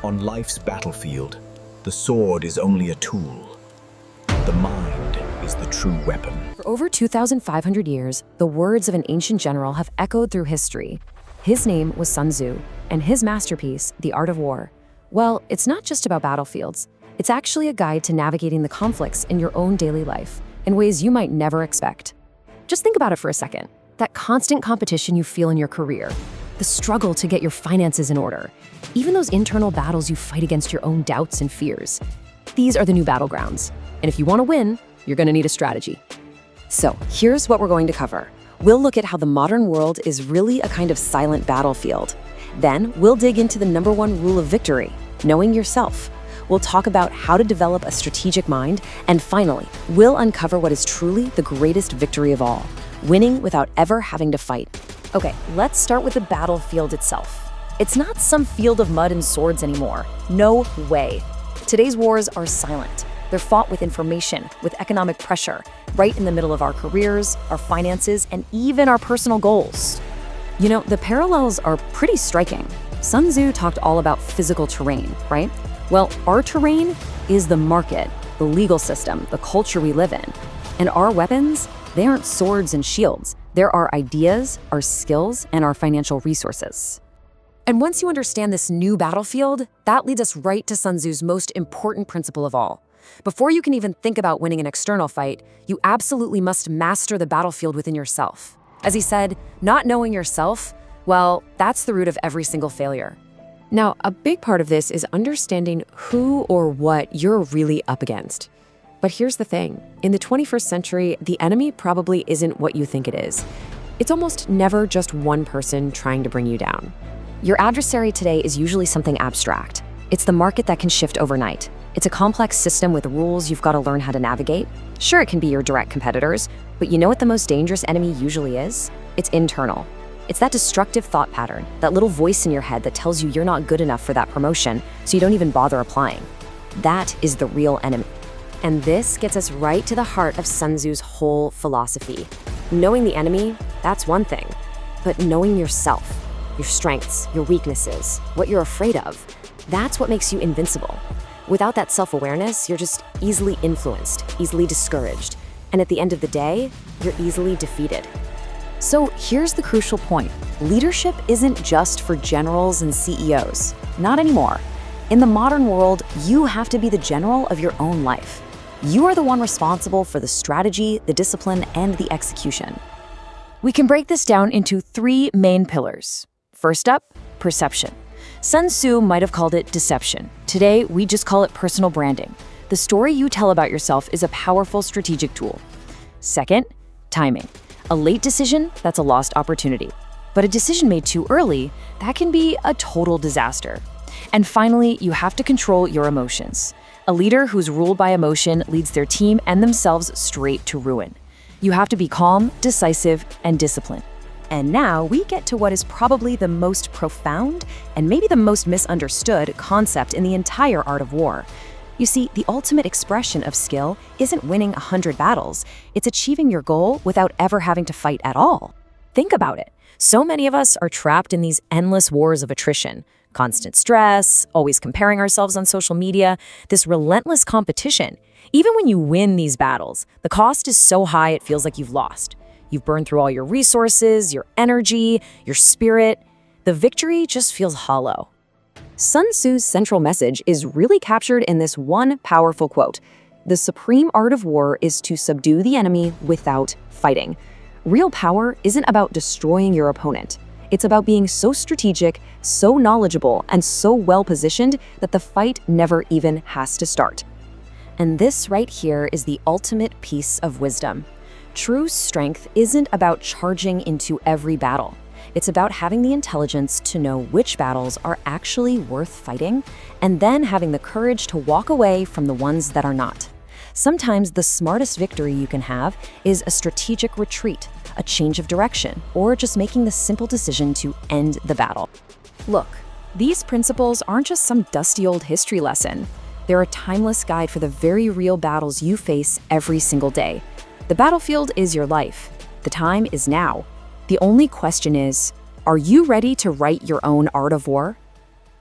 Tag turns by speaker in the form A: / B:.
A: On life's battlefield, the sword is only a tool. The mind is the true weapon.
B: For over 2,500 years, the words of an ancient general have echoed through history. His name was Sun Tzu, and his masterpiece, The Art of War. Well, it's not just about battlefields. It's actually a guide to navigating the conflicts in your own daily life in ways you might never expect. Just think about it for a second. That constant competition you feel in your career, the struggle to get your finances in order, even those internal battles you fight against your own doubts and fears. These are the new battlegrounds. And if you want to win, you're going to need a strategy. So here's what we're going to cover. We'll look at how the modern world is really a kind of silent battlefield. Then we'll dig into the #1 rule of victory, knowing yourself. We'll talk about how to develop a strategic mind. And finally, we'll uncover what is truly the greatest victory of all, winning without ever having to fight. Okay, let's start with the battlefield itself. It's not some field of mud and swords anymore. No way. Today's wars are silent. They're fought with information, with economic pressure, right in the middle of our careers, our finances, and even our personal goals. You know, the parallels are pretty striking. Sun Tzu talked all about physical terrain, right? Well, our terrain is the market, the legal system, the culture we live in. And our weapons, they aren't swords and shields. There are ideas, our skills, and our financial resources. And once you understand this new battlefield, that leads us right to Sun Tzu's most important principle of all. Before you can even think about winning an external fight, you absolutely must master the battlefield within yourself. As he said, not knowing yourself, well, that's the root of every single failure. Now, a big part of this is understanding who or what you're really up against. But here's the thing. In the 21st century, the enemy probably isn't what you think it is. It's almost never just one person trying to bring you down. Your adversary today is usually something abstract. It's the market that can shift overnight. It's a complex system with rules you've got to learn how to navigate. Sure, it can be your direct competitors, but you know what the most dangerous enemy usually is? It's internal. It's that destructive thought pattern, that little voice in your head that tells you you're not good enough for that promotion, so you don't even bother applying. That is the real enemy. And this gets us right to the heart of Sun Tzu's whole philosophy. Knowing the enemy, that's one thing, but knowing yourself, your strengths, your weaknesses, what you're afraid of, that's what makes you invincible. Without that self-awareness, you're just easily influenced, easily discouraged, and at the end of the day, you're easily defeated. So here's the crucial point. Leadership isn't just for generals and CEOs. Not anymore. In the modern world, you have to be the general of your own life. You are the one responsible for the strategy, the discipline, and the execution. We can break this down into 3 main pillars. First up, perception. Sun Tzu might have called it deception. Today, we just call it personal branding. The story you tell about yourself is a powerful strategic tool. Second, timing. A late decision, that's a lost opportunity. But a decision made too early, that can be a total disaster. And finally, you have to control your emotions. A leader who's ruled by emotion leads their team and themselves straight to ruin. You have to be calm, decisive, and disciplined. And now we get to what is probably the most profound and maybe the most misunderstood concept in the entire art of war. You see, the ultimate expression of skill isn't winning 100 battles, it's achieving your goal without ever having to fight at all. Think about it. So many of us are trapped in these endless wars of attrition. Constant stress, always comparing ourselves on social media, this relentless competition. Even when you win these battles, the cost is so high it feels like you've lost. You've burned through all your resources, your energy, your spirit. The victory just feels hollow. Sun Tzu's central message is really captured in this one powerful quote. The supreme art of war is to subdue the enemy without fighting. Real power isn't about destroying your opponent. It's about being so strategic, so knowledgeable, and so well-positioned that the fight never even has to start. And this right here is the ultimate piece of wisdom. True strength isn't about charging into every battle. It's about having the intelligence to know which battles are actually worth fighting, and then having the courage to walk away from the ones that are not. Sometimes the smartest victory you can have is a strategic retreat, a change of direction, or just making the simple decision to end the battle. Look, these principles aren't just some dusty old history lesson. They're a timeless guide for the very real battles you face every single day. The battlefield is your life. The time is now. The only question is, are you ready to write your own art of war?